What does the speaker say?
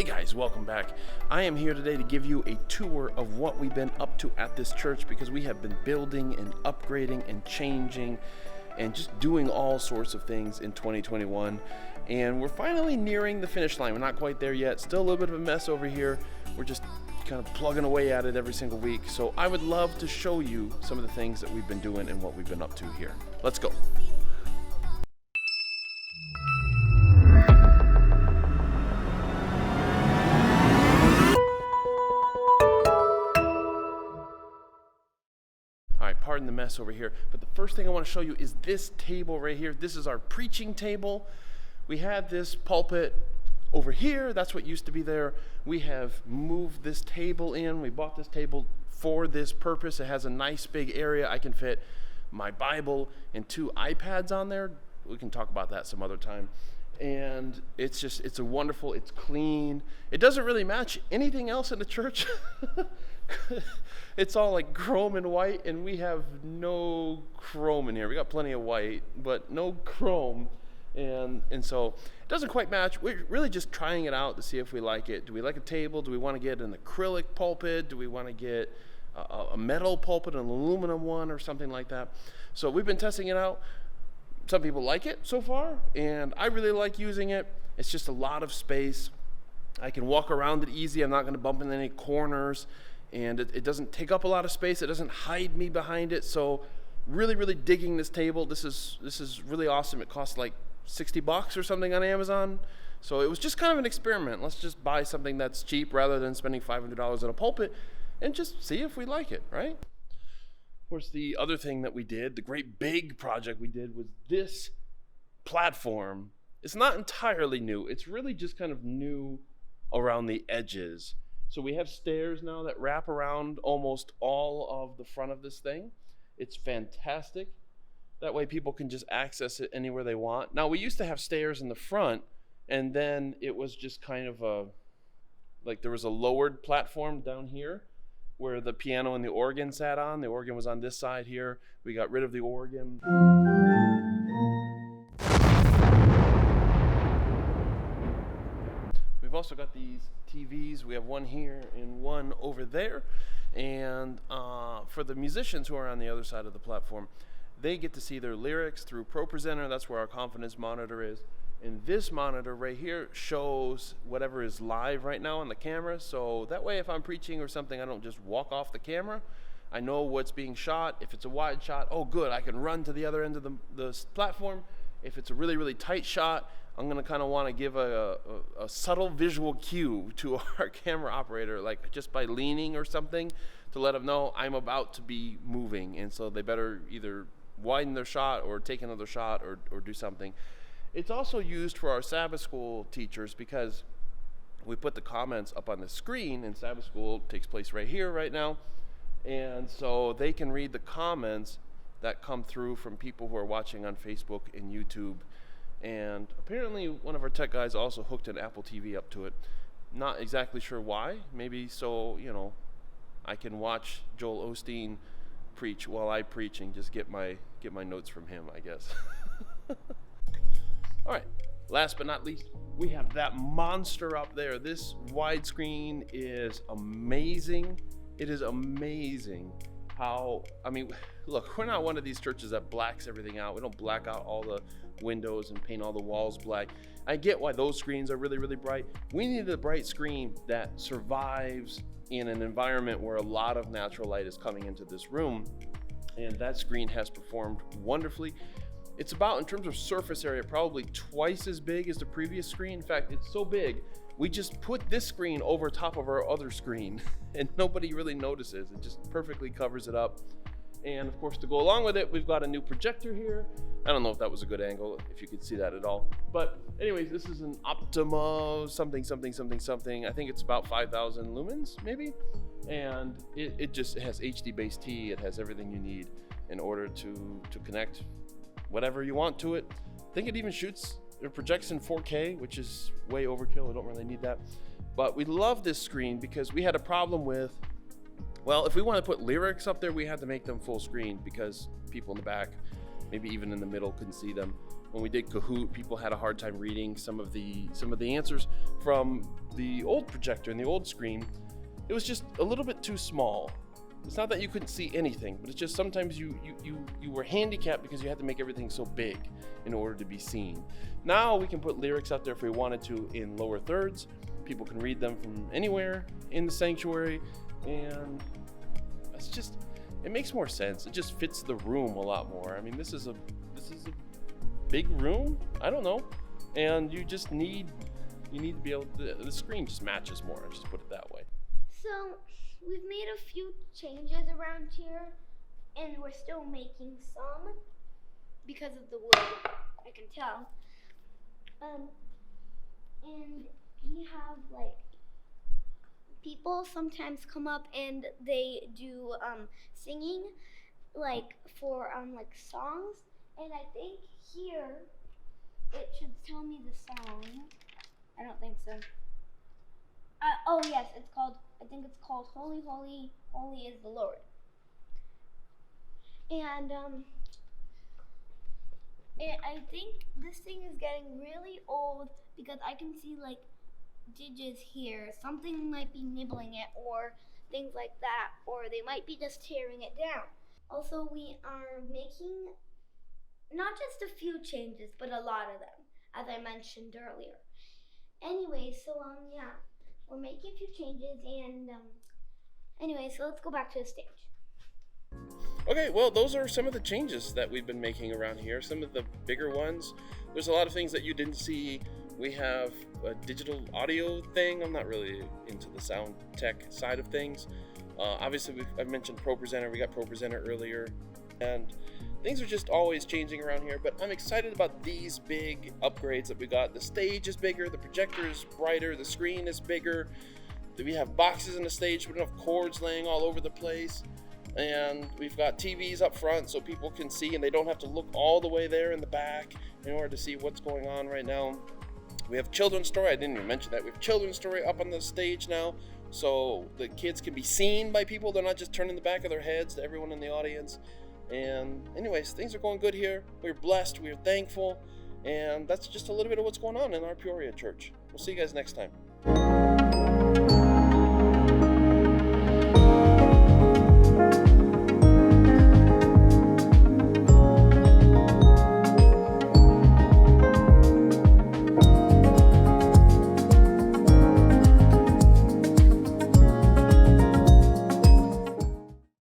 Hey guys, welcome back. I am here today to give you a tour of what we've been up to at this church because we have been building and upgrading and changing and just doing all sorts of things in 2021. And we're finally nearing the finish line. We're not quite there yet. Still a little bit of a mess over here. We're just kind of plugging away at it every single week. So I would love to show you some of the things that we've been doing and what we've been up to here. Let's go. Pardon the mess over here, but the first thing I want to show you is this table right here. This is our preaching table. We had this pulpit over here. That's what used to be there. We have moved this table in. We bought this table for this purpose. It has a nice big area. I can fit my Bible and 2 iPads on there. We can talk about that some other time. And it's a wonderful, it's clean. It doesn't really match anything else in the church. It's all like chrome and white, and we have no chrome in here. We got plenty of white, but no chrome. And so it doesn't quite match. We're really just trying it out to see if we like it. Do we like a table? Do we want to get an acrylic pulpit? Do we want to get a metal pulpit, an aluminum one, or something like that? So we've been testing it out. Some people like it so far, and I really like using it. It's just a lot of space. I can walk around it easy. I'm not going to bump into any corners, and it doesn't take up a lot of space. It doesn't hide me behind it. So really, really digging this table. This is really awesome. It costs like $60 or something on Amazon. So it was just kind of an experiment. Let's just buy something that's cheap rather than spending $500 on a pulpit and just see if we like it, right? Of course, the other thing that we did, the great big project we did, was this platform. It's not entirely new. It's really just kind of new around the edges. So we have stairs now that wrap around almost all of the front of this thing. It's fantastic. That way people can just access it anywhere they want. Now, we used to have stairs in the front, and then it was just kind of like there was a lowered platform down here where the piano and the organ sat on. The organ was on this side here. We got rid of the organ. We've also got these TVs. We have one here and one over there. And for the musicians who are on the other side of the platform, they get to see their lyrics through ProPresenter. That's where our confidence monitor is. And this monitor right here shows whatever is live right now on the camera. So that way, if I'm preaching or something, I don't just walk off the camera. I know what's being shot. If it's a wide shot, oh good, I can run to the other end of the platform. If it's a really, really tight shot, I'm gonna kind of want to give a subtle visual cue to our camera operator, like just by leaning or something, to let them know I'm about to be moving. And so they better either widen their shot or take another shot or do something. It's also used for our Sabbath school teachers because we put the comments up on the screen, and Sabbath school takes place right here, right now. And so they can read the comments that come through from people who are watching on Facebook and YouTube. And apparently one of our tech guys also hooked an Apple TV up to it. Not exactly sure why. Maybe so, I can watch Joel Osteen preach while I preach and just get my notes from him, I guess. All right, last but not least, we have that monster up there. This widescreen is amazing. It is amazing how, look, we're not one of these churches that blacks everything out. We don't black out all the windows and paint all the walls black. I get why those screens are really, really bright. We need a bright screen that survives in an environment where a lot of natural light is coming into this room, and that screen has performed wonderfully. It's about, in terms of surface area, probably twice as big as the previous screen. In fact, it's so big, we just put this screen over top of our other screen and nobody really notices. It just perfectly covers it up. And of course, to go along with it, we've got a new projector here. I don't know if that was a good angle, if you could see that at all. But anyways, this is an Optima something. I think it's about 5,000 lumens, maybe. And it has HD base T. It has everything you need in order to connect whatever you want to it. I think it even projects in 4K, which is way overkill. I don't really need that. But we love this screen because we had a problem with, well, if we want to put lyrics up there, we had to make them full screen because people in the back, maybe even in the middle, couldn't see them. when we did Kahoot, people had a hard time reading some of the answers from the old projector and the old screen. It was just a little bit too small. It's not that you couldn't see anything, but it's just sometimes you were handicapped because you had to make everything so big in order to be seen. Now we can put lyrics out there if we wanted to in lower thirds. People can read them from anywhere in the sanctuary, and it makes more sense. It just fits the room a lot more. I mean, this is a big room. I don't know, and you need to be able to, the screen just matches more. Just put it that way. So we've made a few changes around here, and we're still making some because of the wood, I can tell. And we have like people sometimes come up and they do singing like for like songs, and I think here it should tell me the song. I don't think so. Oh yes, I think it's called Holy, Holy, Holy is the Lord. And I think this thing is getting really old because I can see like digits here. Something might be nibbling it or things like that, or they might be just tearing it down. Also, we are making not just a few changes, but a lot of them, as I mentioned earlier. Anyway, so yeah, we're making a few changes, and anyway, so let's go back to the stage. Okay, well, those are some of the changes that we've been making around here, some of the bigger ones. There's a lot of things that you didn't see. We have a digital audio thing. I'm not really into the sound tech side of things. Obviously, I've mentioned ProPresenter. We got ProPresenter earlier. And things are just always changing around here, but I'm excited about these big upgrades that we got. The stage is bigger, the projector is brighter, the screen is bigger. We have boxes in the stage, we don't have cords laying all over the place. And we've got TVs up front so people can see and they don't have to look all the way there in the back in order to see what's going on right now. We have children's story. I didn't even mention that. We have children's story up on the stage now, so the kids can be seen by people. They're not just turning the back of their heads to everyone in the audience. And anyways, things are going good here. We're blessed. We're thankful. And that's just a little bit of what's going on in our Peoria church. We'll see you guys next time.